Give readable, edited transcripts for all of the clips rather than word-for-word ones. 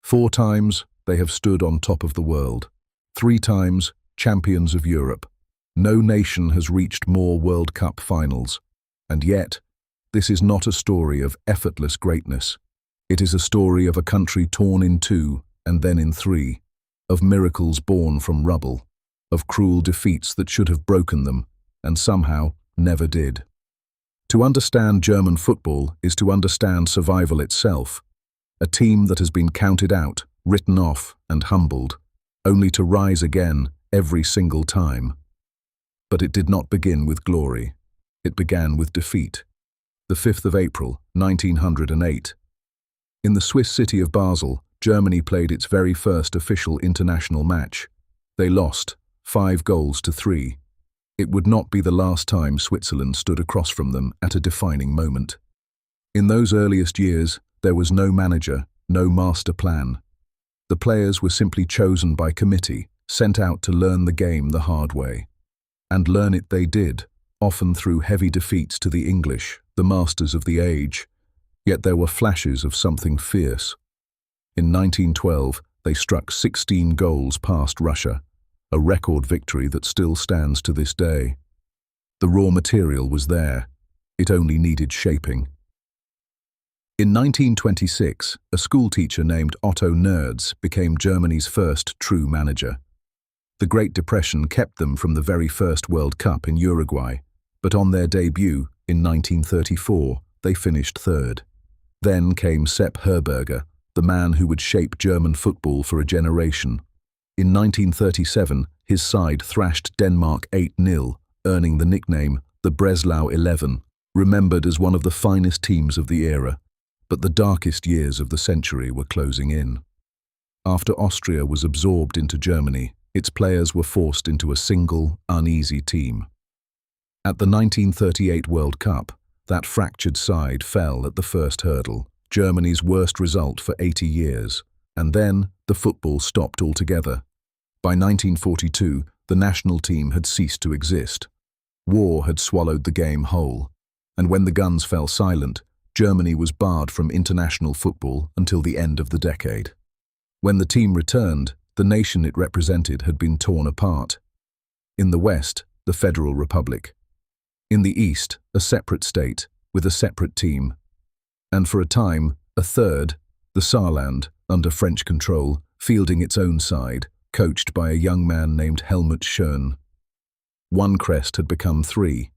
4 times, they have stood on top of the world. 3 times, champions of Europe. No nation has reached more World Cup finals. And yet, this is not a story of effortless greatness. It is a story of a country torn in 2 and then in 3, of miracles born from rubble, of cruel defeats that should have broken them, and somehow never did. To understand German football is to understand survival itself, a team that has been counted out, written off, and humbled, only to rise again every single time. But it did not begin with glory. It began with defeat. The 5th of April, 1908. In the Swiss city of Basel, Germany played its very first official international match. They lost, 5-3. It would not be the last time Switzerland stood across from them at a defining moment. In those earliest years, there was no manager, no master plan. The players were simply chosen by committee, sent out to learn the game the hard way. And learn it they did, often through heavy defeats to the English, the masters of the age. Yet there were flashes of something fierce. In 1912, they struck 16 goals past Russia, a record victory that still stands to this day. The raw material was there. It only needed shaping. In 1926, a schoolteacher named Otto Nerz became Germany's first true manager. The Great Depression kept them from the very first World Cup in Uruguay, but on their debut, in 1934, they finished 3rd. Then came Sepp Herberger, the man who would shape German football for a generation. In 1937, his side thrashed Denmark 8-0, earning the nickname the Breslau 11, remembered as one of the finest teams of the era. But the darkest years of the century were closing in. After Austria was absorbed into Germany, its players were forced into a single, uneasy team. At the 1938 World Cup, that fractured side fell at the first hurdle, Germany's worst result for 80 years, and then the football stopped altogether. By 1942, the national team had ceased to exist. War had swallowed the game whole, and when the guns fell silent, Germany was barred from international football until the end of the decade. When the team returned, the nation it represented had been torn apart. In the West, the Federal Republic. In the East, a separate state, with a separate team. And for a time, a third, the Saarland, under French control, fielding its own side, coached by a young man named Helmut Schön. One crest had become 3.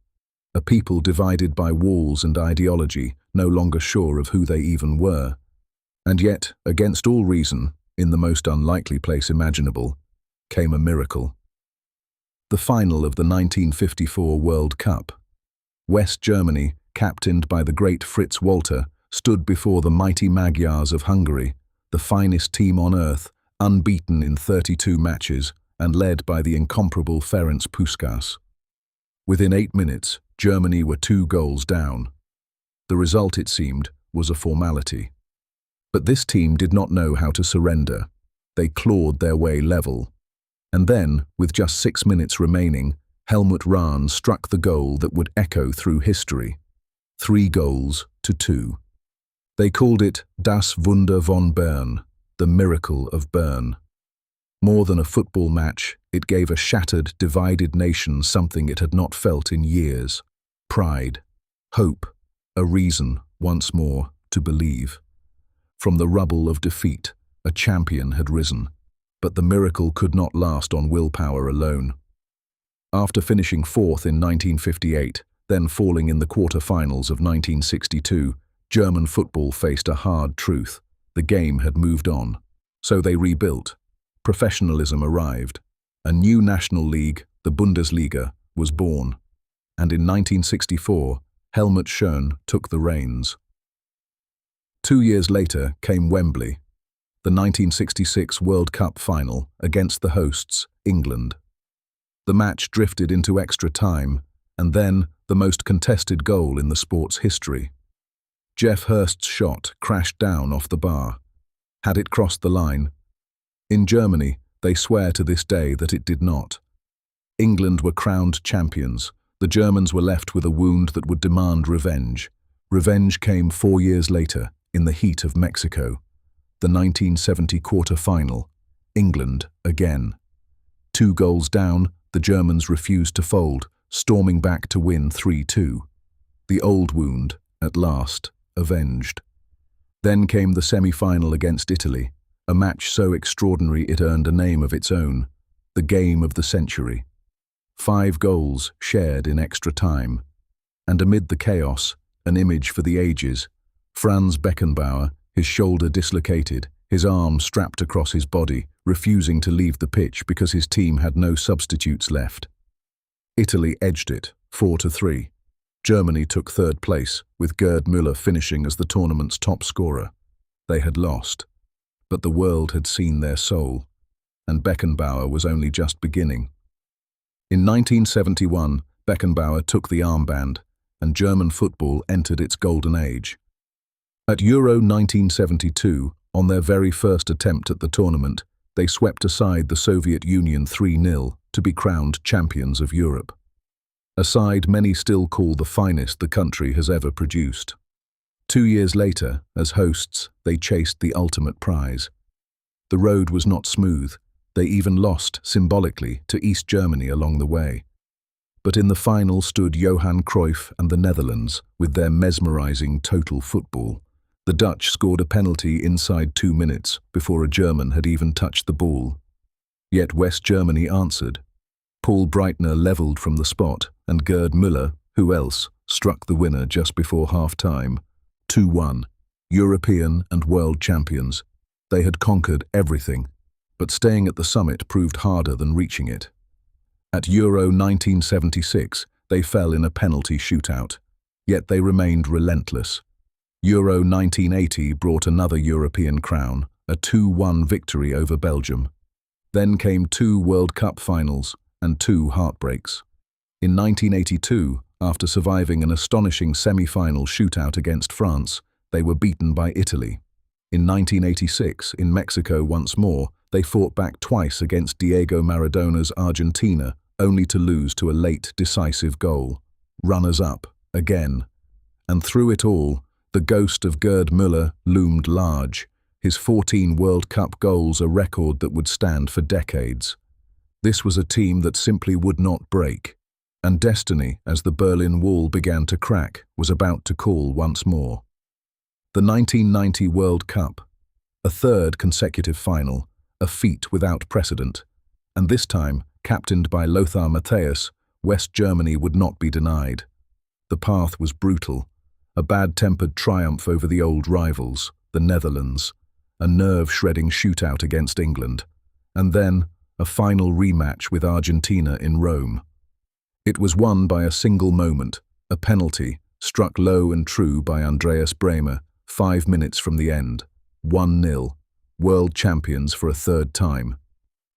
A people divided by walls and ideology, no longer sure of who they even were. And yet, against all reason, in the most unlikely place imaginable, came a miracle. The final of the 1954 World Cup. West Germany, captained by the great Fritz Walter, stood before the mighty Magyars of Hungary, the finest team on earth, unbeaten in 32 matches, and led by the incomparable Ferenc Puskás. Within 8 minutes, Germany were 2 goals down. The result, it seemed, was a formality. But this team did not know how to surrender. They clawed their way level. And then, with just 6 minutes remaining, Helmut Rahn struck the goal that would echo through history. 3-2. They called it Das Wunder von Bern, the Miracle of Bern. More than a football match, it gave a shattered, divided nation something it had not felt in years. Pride, hope, a reason, once more, to believe. From the rubble of defeat, a champion had risen, but the miracle could not last on willpower alone. After finishing 4th in 1958, then falling in the quarter-finals of 1962, German football faced a hard truth. The game had moved on. So they rebuilt. Professionalism arrived. A new national league, the Bundesliga, was born. And in 1964, Helmut Schön took the reins. 2 years later came Wembley, the 1966 World Cup final against the hosts, England. The match drifted into extra time, and then the most contested goal in the sport's history. Geoff Hurst's shot crashed down off the bar. Had it crossed the line? In Germany, they swear to this day that it did not. England were crowned champions. The Germans were left with a wound that would demand revenge. Revenge came 4 years later, in the heat of Mexico. the 1970 quarter-final, England again. 2 goals down, the Germans refused to fold, storming back to win 3-2. The old wound, at last, avenged. Then came the semi-final against Italy, a match so extraordinary it earned a name of its own, the game of the century. 5 goals shared in extra time. And amid the chaos, an image for the ages, Franz Beckenbauer, his shoulder dislocated, his arm strapped across his body, refusing to leave the pitch because his team had no substitutes left. Italy edged it, 4-3. Germany took 3rd place, with Gerd Müller finishing as the tournament's top scorer. They had lost, but the world had seen their soul, and Beckenbauer was only just beginning. In 1971, Beckenbauer took the armband, and German football entered its golden age. At Euro 1972, on their very first attempt at the tournament, they swept aside the Soviet Union 3-0 to be crowned champions of Europe. A side many still call the finest the country has ever produced. 2 years later, as hosts, they chased the ultimate prize. The road was not smooth. They even lost, symbolically, to East Germany along the way. But in the final stood Johan Cruyff and the Netherlands, with their mesmerizing total football. The Dutch scored a penalty inside 2 minutes before a German had even touched the ball. Yet West Germany answered. Paul Breitner levelled from the spot, and Gerd Müller, who else, struck the winner just before half-time. 2-1. European and world champions. They had conquered everything, but staying at the summit proved harder than reaching it. At Euro 1976, they fell in a penalty shootout, yet they remained relentless. Euro 1980 brought another European crown, a 2-1 victory over Belgium. Then came 2 World Cup finals and 2 heartbreaks. In 1982, after surviving an astonishing semi-final shootout against France, they were beaten by Italy. In 1986, in Mexico once more, they fought back twice against Diego Maradona's Argentina, only to lose to a late, decisive goal. Runners-up, again. And through it all, the ghost of Gerd Müller loomed large, his 14 World Cup goals a record that would stand for decades. This was a team that simply would not break, and destiny, as the Berlin Wall began to crack, was about to call once more. The 1990 World Cup, a 3rd consecutive final, a feat without precedent, and this time, captained by Lothar Matthäus, West Germany would not be denied. The path was brutal, a bad-tempered triumph over the old rivals, the Netherlands, a nerve-shredding shootout against England, and then a final rematch with Argentina in Rome. It was won by a single moment, a penalty, struck low and true by Andreas Bremer, 5 minutes from the end. 1-0, world champions for a 3rd time.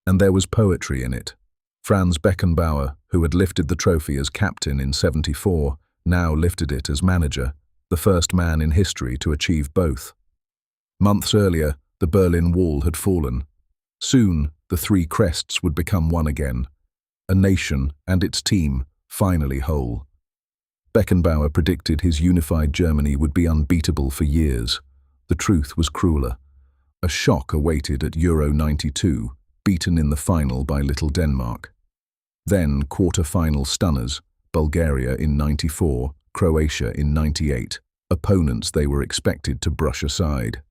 And there was poetry in it. Franz Beckenbauer, who had lifted the trophy as captain in '74, now lifted it as manager, the first man in history to achieve both. Months earlier, the Berlin Wall had fallen. Soon, the 3 crests would become one again. A nation and its team, finally whole. Beckenbauer predicted his unified Germany would be unbeatable for years. The truth was crueler. A shock awaited at Euro 92, beaten in the final by Little Denmark. Then quarter-final stunners, Bulgaria in '94, Croatia in '98, opponents they were expected to brush aside.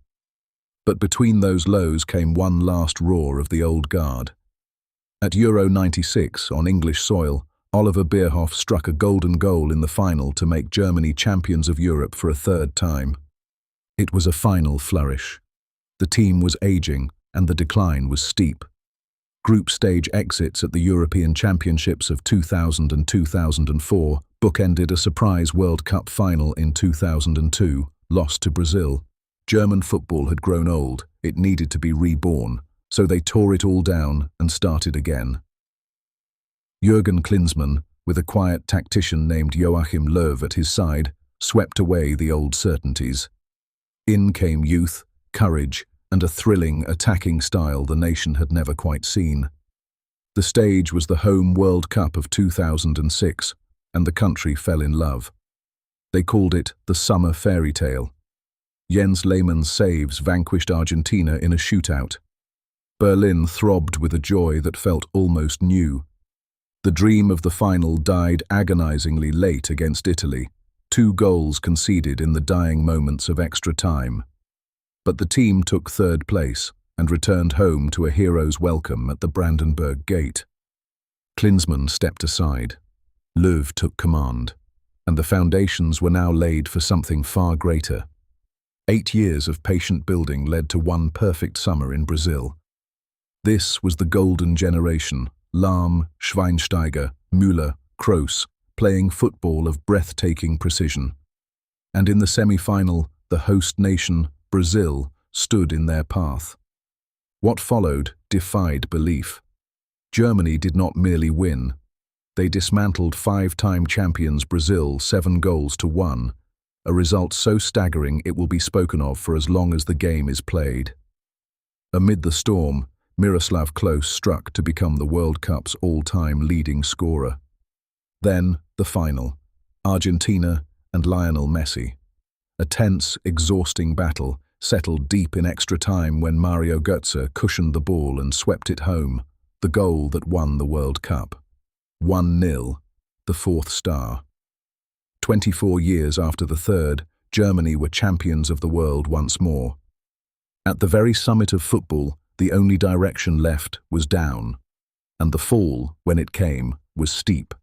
But between those lows came one last roar of the old guard. At Euro 96, on English soil, Oliver Bierhoff struck a golden goal in the final to make Germany champions of Europe for a 3rd time. It was a final flourish. The team was aging, and the decline was steep. Group stage exits at the European Championships of 2000 and 2004 bookended a surprise World Cup final in 2002, lost to Brazil. German football had grown old, it needed to be reborn, so they tore it all down and started again. Jürgen Klinsmann, with a quiet tactician named Joachim Löw at his side, swept away the old certainties. In came youth, courage, and a thrilling, attacking style the nation had never quite seen. The stage was the home World Cup of 2006, and the country fell in love. They called it the summer fairy tale. Jens Lehmann's saves vanquished Argentina in a shootout. Berlin throbbed with a joy that felt almost new. The dream of the final died agonizingly late against Italy, 2 goals conceded in the dying moments of extra time. But the team took 3rd place and returned home to a hero's welcome at the Brandenburg Gate. Klinsmann stepped aside. Löw took command, and the foundations were now laid for something far greater. 8 years of patient building led to one perfect summer in Brazil. This was the golden generation: Lahm, Schweinsteiger, Müller, Kroos, playing football of breathtaking precision. And in the semi-final, the host nation, Brazil, stood in their path. What followed defied belief. Germany did not merely win. They dismantled 5-time champions Brazil 7 goals to 1, a result so staggering it will be spoken of for as long as the game is played. Amid the storm, Miroslav Klose struck to become the World Cup's all-time leading scorer. Then, the final: Argentina and Lionel Messi. A tense, exhausting battle settled deep in extra time when Mario Götze cushioned the ball and swept it home, the goal that won the World Cup. 1-0, the 4th star. 24 years after the 3rd, Germany were champions of the world once more. At the very summit of football, the only direction left was down, and the fall, when it came, was steep.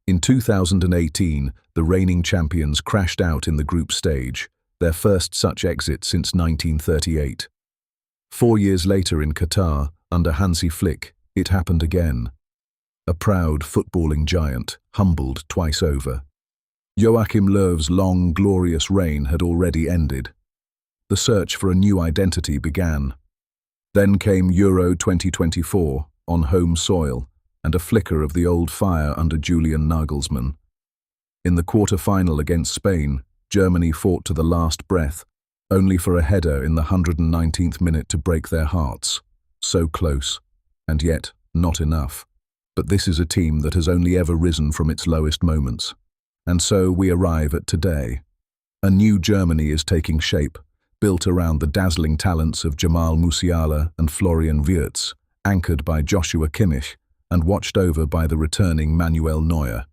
In 2018, the reigning champions crashed out in the group stage, their first such exit since 1938. 4 years later in Qatar, under Hansi Flick, it happened again. A proud footballing giant, humbled twice over. Joachim Löw's long, glorious reign had already ended. The search for a new identity began. Then came Euro 2024, on home soil, and a flicker of the old fire under Julian Nagelsmann. In the quarter-final against Spain, Germany fought to the last breath, only for a header in the 119th minute to break their hearts. So close, and yet not enough. But this is a team that has only ever risen from its lowest moments. And so we arrive at today. A new Germany is taking shape, built around the dazzling talents of Jamal Musiala and Florian Wirtz, anchored by Joshua Kimmich, and watched over by the returning Manuel Neuer.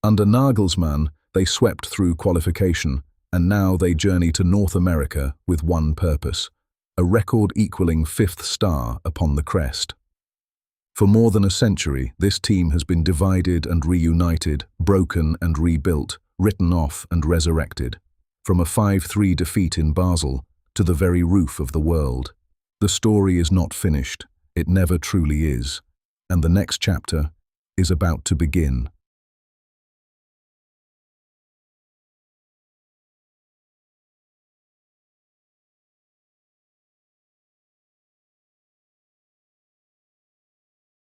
Under Nagelsmann, they swept through qualification, and now they journey to North America with one purpose: a record-equaling 5th star upon the crest. For more than a century, this team has been divided and reunited, broken and rebuilt, written off and resurrected. From a 5-3 defeat in Basel to the very roof of the world. The story is not finished, it never truly is, and the next chapter is about to begin.